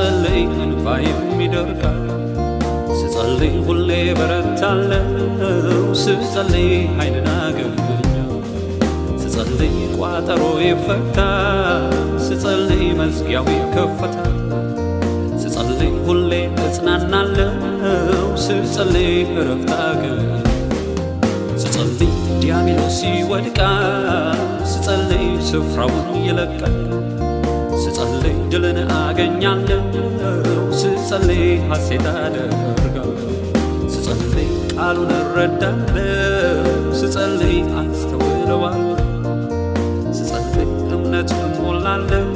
ስጸልይ እንባዬም ይደርቃል ስጸልይ ሁሌ በረታለሁ ስጸልይ ኃይልን አገኛለሁ ስጸልይ ቋጠሮ ይፈታል ስጸልይ መዝጊያው ይከፈታል ስጸልይ ሁሌ እጽናናለሁ ስጸልይ እረፍት አገኛለሁ ስጸልይ ዲያብሎስ ይወድቃል ስጸልይ ስፍራውን ይለቃል ስጸልይ ድልን አገኛለሁ ስጸልይ ሐሴት አደርጋለሁ ስጸልይ ቃሉን እረዳለሁ ስጸልይ አስተውለዋለሁ ስጸልይ እምነት እሞላለሁ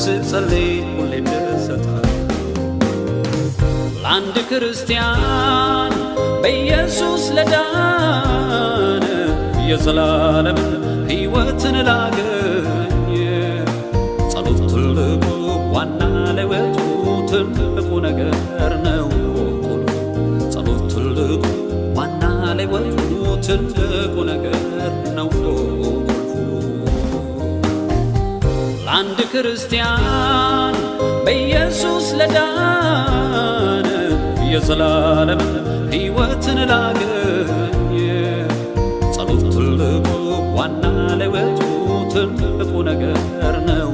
ስጸልይ ሁሌ እደሰታለሁ ለአንድ ክርስቲያን በኢየሱስ ለዳነ የዘላለም ሕይወትን ላገኘ ጸሎት ትልቁ ዋና ለሕይወቱ ትልቁ ነገር ነው ጸሎት ትልቁ ዋና ለሕይወቱ ትልቁ ነገር ነው ለአንድ ክርስቲያን በኢየሱስ ለዳነ የዘላለም ሕይወትን ላገኘ ጸሎት ትልቁ ዋና ለሕይወቱ ትልቁ ነገር ነው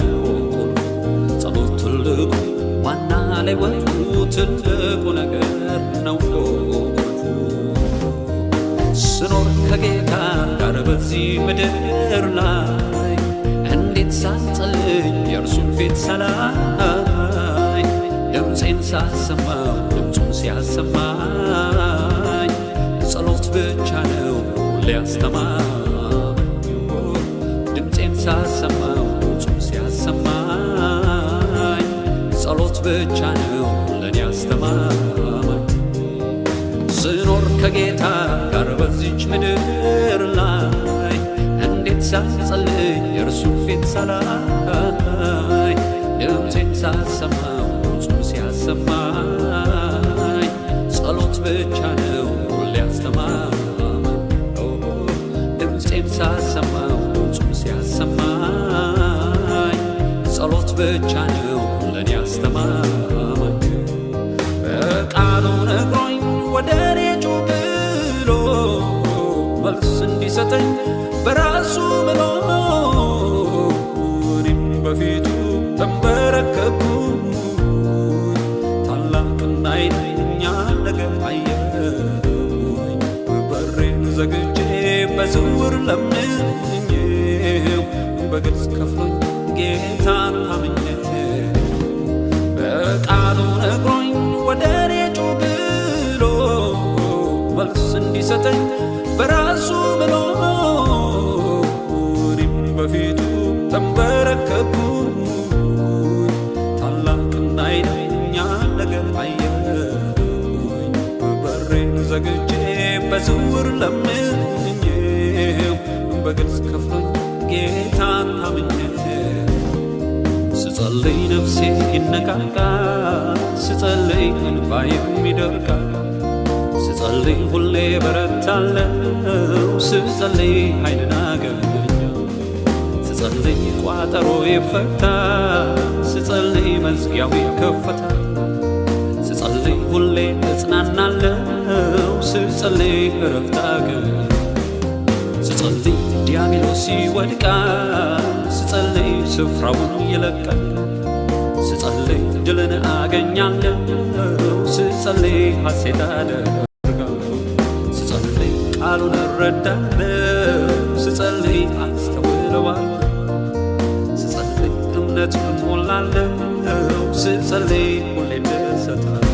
ጸሎት ትልቁ ዋና ለሕይወቱ ትልቁ ነገር ነው ስኖር ከጌታ ጋር በዚህ ምድር ላይ እንዴት ሳልጸልይ የእርሱን ፊት ሳላይ ድምፄን ሳሰማው ድምፁን ሲያሰማኝ ጸሎት ብቻ ነው ሊያስተማኝ ድምፄን ሳሰማው ድምፁን ሲያሰማኝ ጸሎት ብቻ ነው ለኔ አስተማማኝ ስኖር ከጌታ ጋር በዚች ምድር ላይ እንዴት ሳልጸልይ የእርሱን ፊት ሳላይ ድምፄን ሳሰማው ድምፁን ሲያሰማኝ ጸሎት ብቻ ነው ሊያስተማማኝ ድምፄን ሳሰማው ድምፁን ሲያሰማኝ ጸሎት ብቻ ነው ለኔ አስተማማኝ በቃሉ ነግሮኝ ወደ እኔ ጩኽ ብሎ መልስ እንዲሰጠኝ በራሱ ምሎ እኔም በፊቱ ተንበረከኩኝ ታላቅና ኃይለኛ ነገር አየሁኝ በሬን ዘግቼ በስውር ለምኜው በግልጽ ከፍሎኝ ጌታን ታምኜው በቃሉ ነግሮኝ ወደ እኔ ጩኽ ብሎ መልስ እንዲሰጠኝ በራሱ ምሎ እኔም በፊቱ ተንበረከኩኝ ታላቅና ኃይለኛ ነገር አየሁኝ በሬን ዘግቼ በስውር ለምኜው በግልጽ ከፍሎኝ ጌታን ታምኜው ስጸልይ ነፍሴ ይነቃቃል ስጸልይ እንባዬም ይደርቃል ስጸልይ ሁሌ በረታለሁ ስጸልይ ኃይልን አገኛለሁ ስጸልይ ቋጠሮ ይፈታል ስጸልይ መዝጊያው ይከፈታል ስጸልይ ሁሌ እጽናናለሁ ስጸልይ እረፍት አገኛለሁ ስጸልይ ዲያብሎስ ይወድቃል ስጸልይ ስፍራውን ይለቃል ስጸልይ ድልን አገኛለሁ ስጸልይ ሐሴት አደርጋለሁ ስጸልይ ቃሉን እረዳለሁ ስጸልይ አስተውለዋለሁ ስጸልይ እምነት እሞላለሁ ስጸልይ ሁሌ እደሰታለሁ